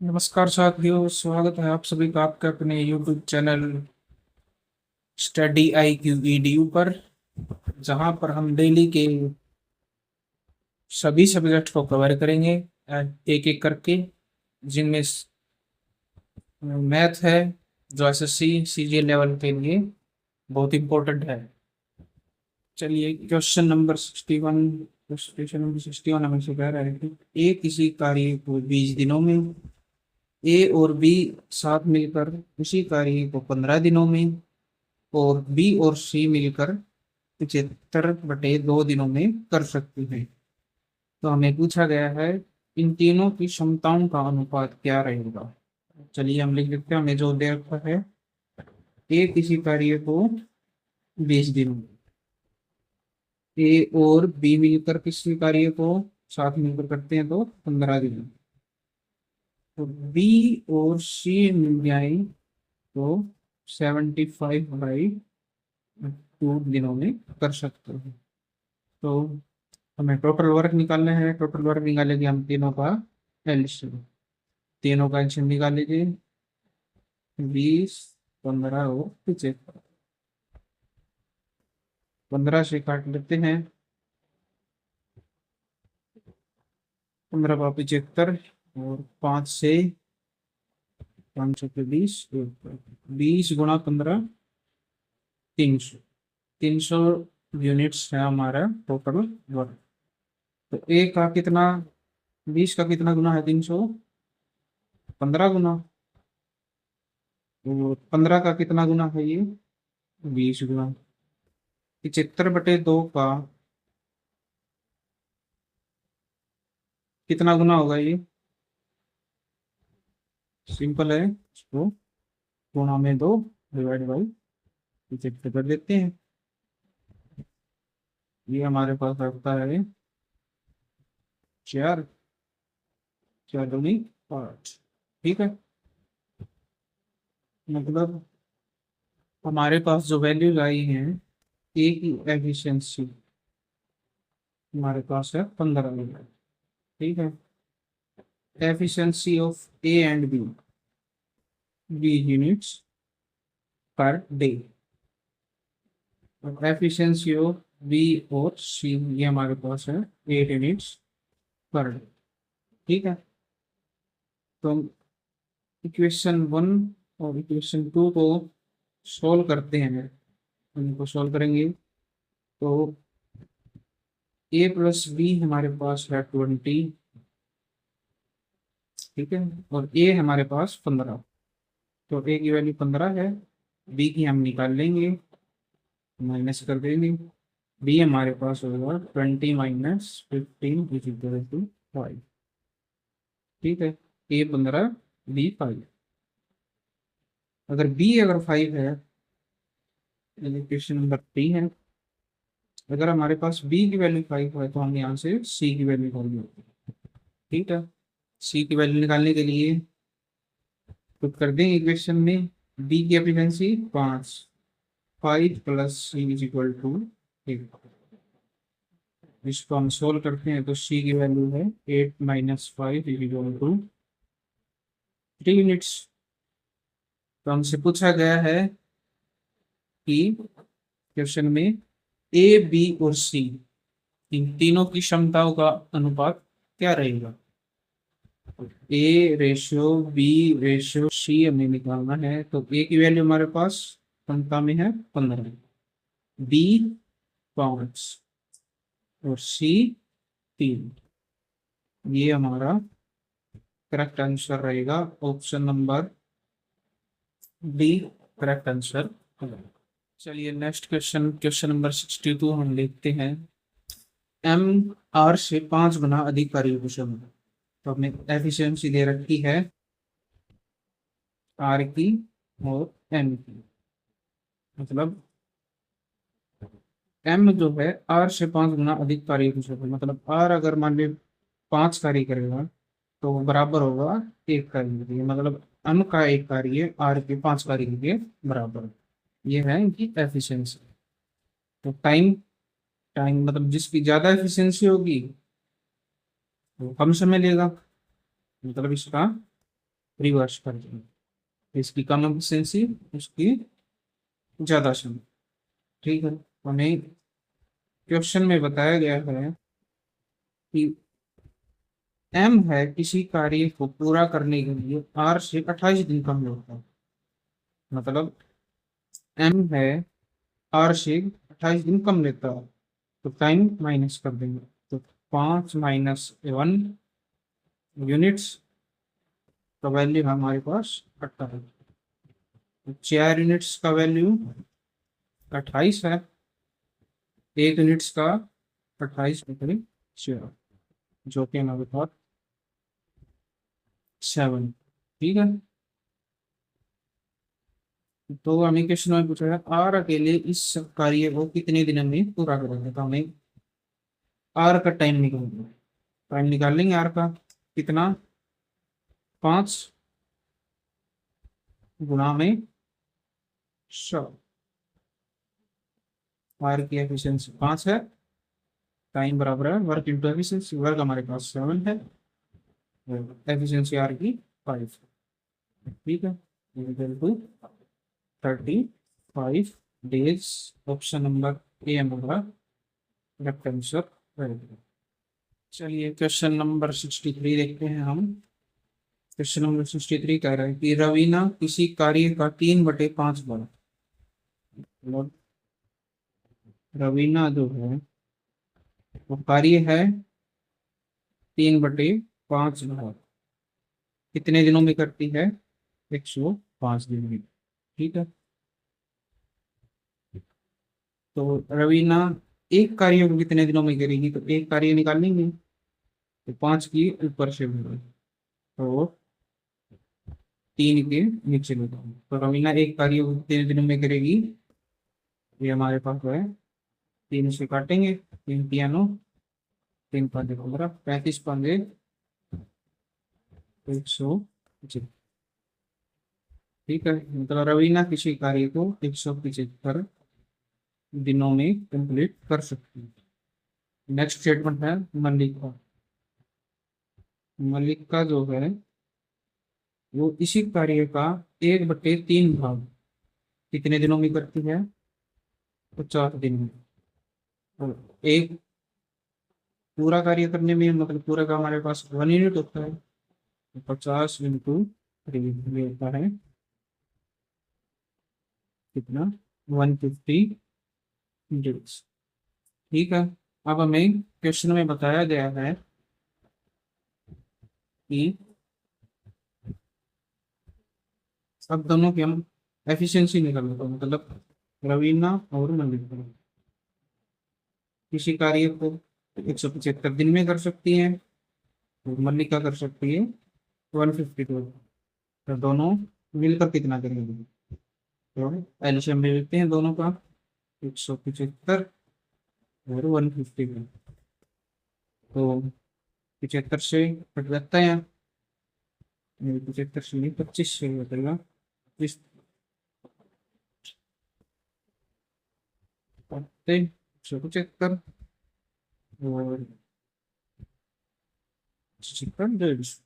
नमस्कार साथियों, स्वागत है आप सभी का आपके अपने YouTube channel study I Q EDU पर, जहां पर हम डेली के सभी सब्जेक्ट को कवर करेंगे एक एक करके, जिनमें मैथ है जो एसएससी सीजीएल लेवल के लिए बहुत इंपॉर्टेंट है। चलिए क्वेश्चन नंबर 61, क्वेश्चन नंबर 61 हमें से कह रहा है कि ए किसी कार्य को 20 दिनों में, ए और बी साथ मिलकर उसी कार्य को 15 दिनों में, और बी और सी मिलकर 75/2 दिनों में कर सकते हैं। तो हमें पूछा गया है इन तीनों की क्षमताओं का अनुपात क्या रहेगा। चलिए हम लिख देते हैं। हमें जो दे रखा है, ए किसी कार्य को 20 दिनों में, ए और बी मिलकर किसी कार्य को साथ मिलकर करते हैं तो 15 दिनों में, तो बी और सी मिल जाए तो 75/2 दिनों में कर सकते हैं। तो हमें टोटल वर्क निकालना है। टोटल वर्क निकालेंगे हम तीनों का एलसीएम। तीनों का एलसीएम निकाल लीजिए, 20, 15 और 75। 15 से काट लेते हैं, 15 का 75, और 5 से 20, 20 × 15, 300। 300 यूनिट्स है हमारा टोटल वर्क। तो ए का कितना, 20 का कितना गुना है 300, 15 गुना। और 15 का कितना गुना है ये, 20 गुना। 75/2 का कितना गुना होगा ये, सिंपल है, इसको गुणा में 2 डिवाइड बाई 75 कर देते हैं। ये हमारे पास आता है 4, 4 दूनी 8। ठीक है, मतलब हमारे पास जो वैल्यूज आई हैं, ए की एफिशिएंसी हमारे पास है 15। ठीक है, efficiency of A and B, units per day. Efficiency of B और सी, ये हमारे पास है 8 यूनिट्स पर डे। ठीक है, तो हम इक्वेशन 1 और इक्वेशन 2 को सोल्व करते हैं। उनको सोल्व करेंगे तो ए प्लस बी हमारे पास है 20। ठीक है, और ए हमारे पास 15। तो ए की वैल्यू 15 है, बी की हम निकाल लेंगे, माइनस कर देंगे। बी हमारे पास होगा 20 - 15 इज इक्वल टू 5। ठीक है, ए 15, बी 5। अगर बी अगर 5 है, क्वेश्चन नंबर 3 है, अगर हमारे पास बी की वैल्यू 5 है तो हम यहाँ से सी की वैल्यू निकालेंगे। ठीक है, सी की वैल्यू निकालने के लिए पुट कर देंगे इक्वेशन में। बी की efficiency 5, 5 + C is equal to 8। इसको हम सोल्व करते हैं तो सी की वैल्यू है 8 - 5 इज इक्वल टू 3 यूनिट्स। तो हमसे पूछा गया है कि क्वेश्चन में ए बी और सी, इन तीनों की क्षमताओं का अनुपात क्या रहेगा। A ratio B ratio C हमें निकालना है। तो ए की वैल्यू हमारे पास क्षमता में है 15, बी 5 और सी 3। ये हमारा करेक्ट आंसर रहेगा, option number B correct answer होगा। चलिए नेक्स्ट क्वेश्चन, क्वेश्चन नंबर 62 हम देखते हैं। एम आर से 5 गुना अधिक कार्य कुशल है। तो हमने एफिशिएंसी दे रखी है आर की और एम की, मतलब एम जो है आर से 5 गुना अधिक कार्य कुशल है। मतलब आर अगर मान ली 5 कार्य करेगा तो वो बराबर होगा 1 कार्य के, मतलब एम का 1 कार्य आर के 5 कार्य के बराबर। ये है इनकी एफिशिएंसी। तो टाइम, टाइम मतलब जिसकी ज्यादा एफिशिएंसी होगी वो कम समय लेगा, मतलब इसका रिवर्स कर देंगे, इसकी कम एफिशिएंसी, उसकी ज्यादा समय। ठीक है, हमें क्वेश्चन में बताया गया है कि एम है किसी कार्य को पूरा करने के लिए आर से 28 दिन कम लगता है। मतलब एम है आर से 28 दिन कम लेता है, तो टाइम माइनस कर देंगे। तो 5 - 1 यूनिट्स का वैल्यू हमारे पास 28। तो 4 यूनिट्स का वैल्यू 28 है, 1 यूनिट्स का 28 में करीब 4, जो कि हमारे पास 7। ठीक है, तो हमें क्वेश्चन में पूछा है आर अकेले इस कार्य को कितने दिनों में पूरा करेंगे। तो हमें आर का टाइम निकालेंगे, टाइम निकाल लेंगे आर का, कितना, 5 गुणा में 100। आर की एफिशिएंसी 5 है, टाइम बराबर है वर्क इंटू एफिशिएंसी, वर्क हमारे पास 7 है, एफिशिएंसी आर की 5। ठीक है, equal to 35 days. Option number A हमारा करेक्ट आंसर रहेगा। चलिए क्वेश्चन नंबर 63 देखते हैं हम। क्वेश्चन नंबर 63 कह रहा है कि रवीना किसी कार्य का 3/5 भाग, मतलब रवीना जो है वो कार्य है 3/5 भाग, कितने दिनों में करती है, 105 दिन में। ठीक है, तो रवीना एक कार्य को कितने दिनों में करेगी, तो एक कार्य निकालेंगे तो 5 की ऊपर से होगा, तो 3 के नीचे होगा। तो रवीना एक कार्य को कितने दिनों में करेगी, ये हमारे पास है, 3 से काटेंगे, 3 × 9, 3 × 5 = 15, 35 × 175। ठीक है, मतलब रवीना किसी कार्य को 175 दिनों में कंप्लीट कर सकती है। नेक्स्ट स्टेटमेंट है मल्लिका। मल्लिका जो है वो इसी कार्य का 1/3 भाग कितने दिनों में करती है, 50 दिन में। तो एक पूरा कार्य करने में, मतलब पूरा का हमारे पास 1 यूनिट होता है, तो 50 × 3 ये होता है कितना, 150 डेज। ठीक है, अब हमें क्वेश्चन में बताया गया है कि अब दोनों की हम एफिशिएंसी निकालने को, मतलब रवीना और मल्लिका किसी कार्य को 175 दिन में कर सकती हैं, तो मल्लिका कर सकती है 152। तो दोनों मिलकर कितना करेंगे, तो एलसीएम ले लेते हैं दोनों का, 175 और 150 का। तो 75 से कट जाता है, 75 से नहीं, 25 से बचेगा, 175 और 175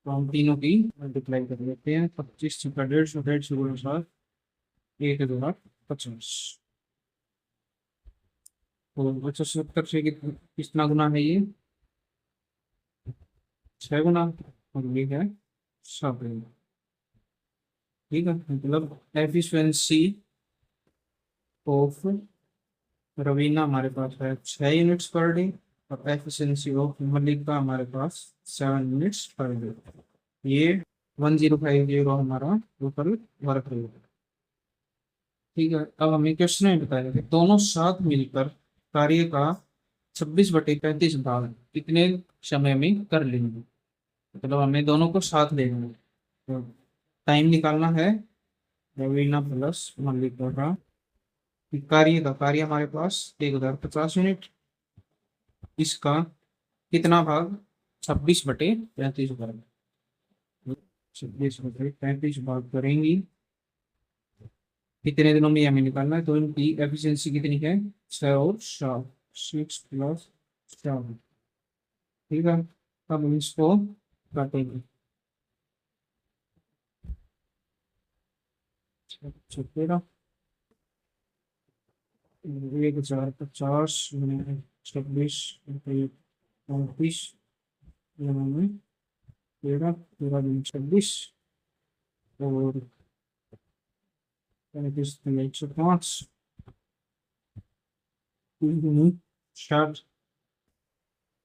तो हम तीनों की मल्टीप्लाई कर लेते हैं, 25 × 150, 150 × 7, 1,250। तो 170 से कितना गुना है ये, 6 गुना, और ये है 7 गुना। ठीक है, मतलब एफिशिएंसी ऑफ रवीना हमारे पास है 6 यूनिट्स पर डे, और एफिशिएंसी ऑफ मल्लिका हमारे पास 7 यूनिट्स पर डे। ये 1050 हमारा टोटल वर्क रहेगा। ठीक है, अब हमें क्वेश्चन में बताया कि दोनों साथ मिलकर कार्य का 26/35 भाग कितने समय में कर लेंगे। मतलब हमें दोनों को साथ लेना है, तो टाइम निकालना है रवीना प्लस मल्लिका का, कि कार्य हमारे पास 1050 यूनिट, इसका कितना भाग, 26/35 भाग, 26/35 भाग करेंगी, कितने दिनों में हमें निकालना है। तो इनकी एफिशिएंसी कितनी है, 6 और 7, 6 + 7। ठीक है, अब हम इसको काटेंगे, तेरह, 1,450, 26, 35, 13, 13, 26 और 35, 105, 60,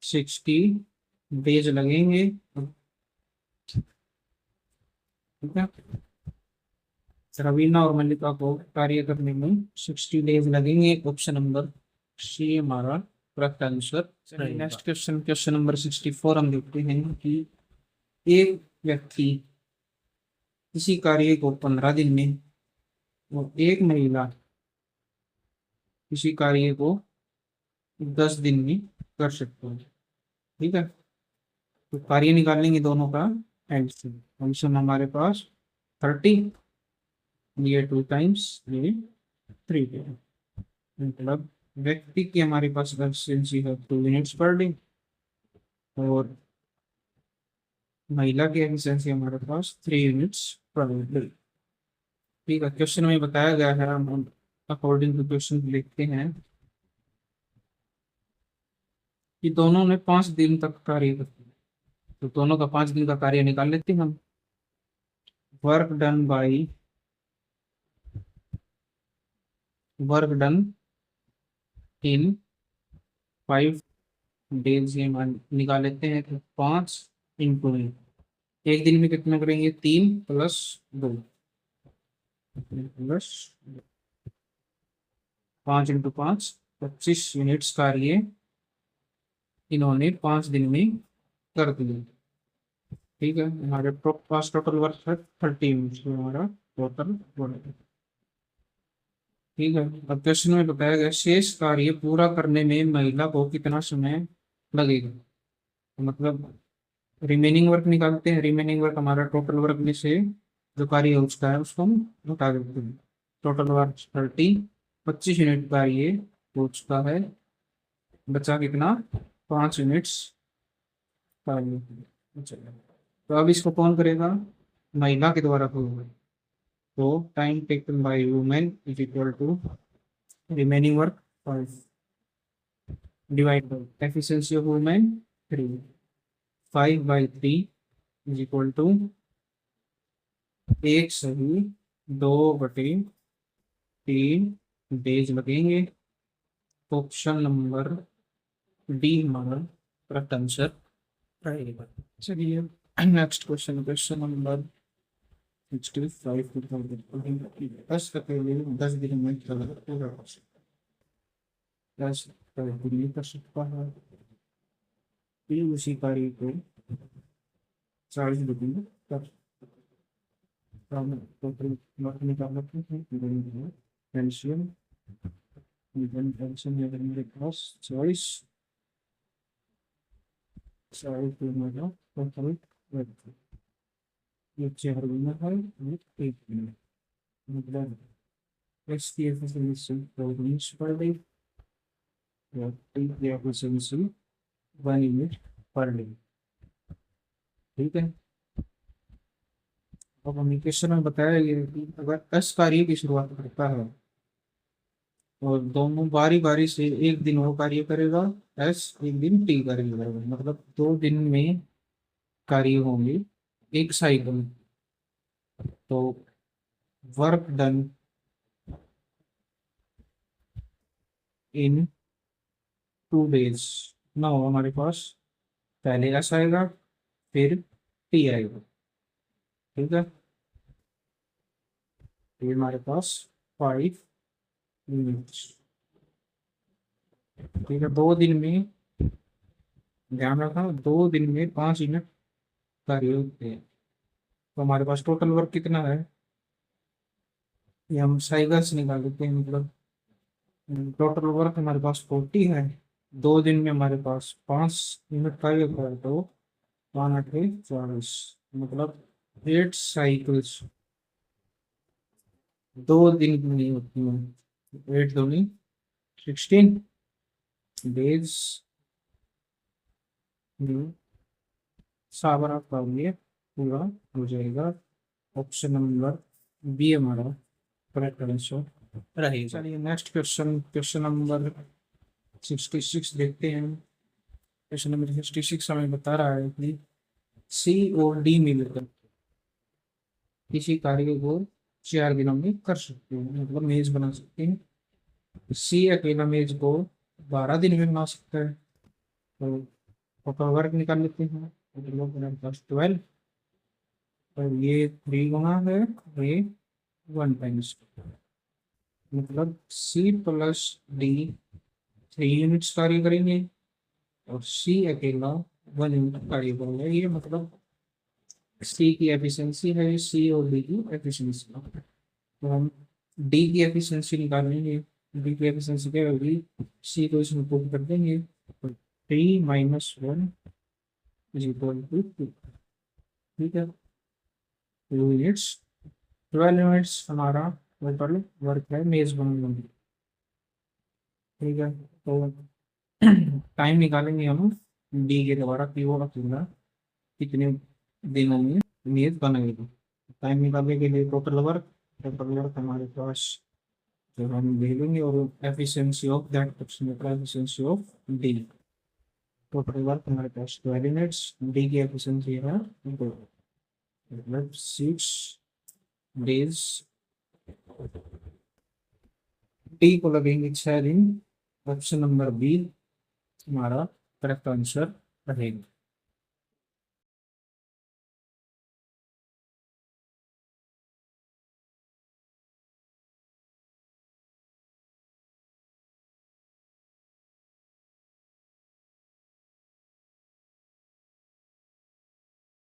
60 डेज लगेंगे। ठीक है, रवीना और मल्लिका को कार्य करने में 60 डेज लगेंगे। ऑप्शन नंबर सी हमारा correct answer. Next question, question number 64 हम देखते हैं कि एक व्यक्ति किसी कार्य को 15 दिन में और एक महिला किसी कार्य को 10 दिन में कर सकते हैं। ठीक है, तो कार्य निकालेंगे दोनों का एलसीएम। एलसीएम हमारे पास 30, ये 2 टाइम्स, ये 3 टाइम्स, मतलब व्यक्ति की हमारे पास एफिशिएंसी है 2 यूनिट्स पर डे और महिला की एफिशिएंसी हमारे पास 3 यूनिट्स पर डे। ठीक है, क्वेश्चन में बताया गया है, हम अकॉर्डिंग टू क्वेश्चन लिखते हैं कि दोनों ने 5 दिन तक कार्य किया, तो दोनों का 5 दिन का कार्य निकाल लेते हैं हम। Work done by, work done in 5 days, ये निकाल लेते हैं। तो 5 × एक दिन में कितना करेंगे, 3 + 2 प्लस 5 × 5, 25 यूनिट्स कार्य इन्होंने 5 दिन में कर दिए। ठीक है, हमारे पास टोटल वर्क है 30 यूनिट्स, हमारा टोटल वर्क। ठीक है, अब क्वेश्चन में बताया गया शेष कार्य पूरा करने में महिला को कितना समय लगेगा। तो मतलब रिमेनिंग वर्क निकालते हैं। रिमेनिंग वर्क हमारा टोटल वर्क में से जो कार्य हो चुका है उसको हम हटा देते हैं। टोटल वर्क 30, 25 यूनिट कार्य हो चुका है, बचा कितना, 5 यूनिट्स कार्य बचा। तो अब इसको कौन करेगा, महिला के द्वारा होगा। तो time taken by women is equal to remaining work 5 divide by efficiency of women 3, 5/3 is equal to 1/3 days लगेंगे। ऑप्शन नंबर डी हमारा करेक्ट आंसर रहेगा। चलिए नेक्स्ट क्वेश्चन, क्वेश्चन नंबर 65। 10 दिन में पूरा कर सकता है, 10 दिन में कर सकता है, फिर उसी कार्य को 40 दिन में कर कैल्शियम, कैल्शियम मेरे पास 40 नीचे हर महीना है, एक महीना, मतलब इसकी एफिशिएंसी 4 यूनिट्स पर डे और टी की एफिशिएंसी 1 यूनिट पर डे। ठीक है, अब हम क्वेश्चन में बताया गया कि अगर 10 कार्य की शुरुआत करता है और दोनों बारी बारी से, एक दिन वो कार्य करेगा एस, एक दिन टी कार्य करेगा, मतलब 2 दिन में कार्य होंगे एक साइकिल में। तो वर्क डन इन 2 डेज ना हो, हमारे पास पहले एस आएगा फिर टी आएगा। ठीक है, ये हमारे पास 5 यूनिट्स। ठीक है, 2 दिन में, ध्यान रखना 2 दिन में 5 यूनिट कार्य होते हैं। तो हमारे पास टोटल वर्क कितना है, ये हम साइकिल से निकाल देते हैं। मतलब टोटल वर्क हमारे पास 40 है, 2 दिन में हमारे पास 5 यूनिट कार्य होता है, तो 5×8 = 40, मतलब 8 साइकिल्स 2 दिन की नहीं होती हैं। 8×2 = 16 डेज में साबर आपका ये पूरा हो जाएगा। ऑप्शन नंबर बी हमारा करेक्ट आंसर रहेगा। चलिए नेक्स्ट क्वेश्चन, क्वेश्चन नंबर 66 देखते हैं। क्वेश्चन नंबर 66 हमें बता रहा है कि सी और डी मिलकर किसी कार्य को 4 दिनों में कर सकते हैं, मतलब मेज बना सकते हैं। सी अकेला मेज को 12 दिन में बना सकता है। तो टोटल वर्क निकाल लेते हैं, मतलब मेरे पास 12 और ये 3 गुना है, ये 1 टाइम्स, मतलब सी प्लस डी 3 यूनिट्स कार्य करेंगे और सी अकेला 1 यूनिट कार्य करेंगे। ये मतलब सी की एफिशिएंसी है, सी और डी की एफिशिएंसी। तो हम डी की एफिशिएंसी निकालेंगे। डी की एफिशिएंसी क्या होगी, सी को इसमें पुट कर देंगे, तो 3 माइनस 1 इज इक्वल टू 2। ठीक है, 2 यूनिट्स, 12 यूनिट्स हमारा टोटल वर्क है मेज बनने में। ठीक है, तो टाइम निकालेंगे हम डी के द्वारा कि वो अकेला कितने दिनों में मेज बनाएगा। टाइम निकालने के लिए टोटल वर्क हमारे पास जो हम ले लेंगे, और efficiency of that question efficiency of D. Total work हमारे पास 12 यूनिट्स, डी की एफिशिएंसी है 2, मतलब 6 डेज। डी को लगेंगे 6 दिन। ऑप्शन नंबर बी हमारा करेक्ट आंसर रहेगा।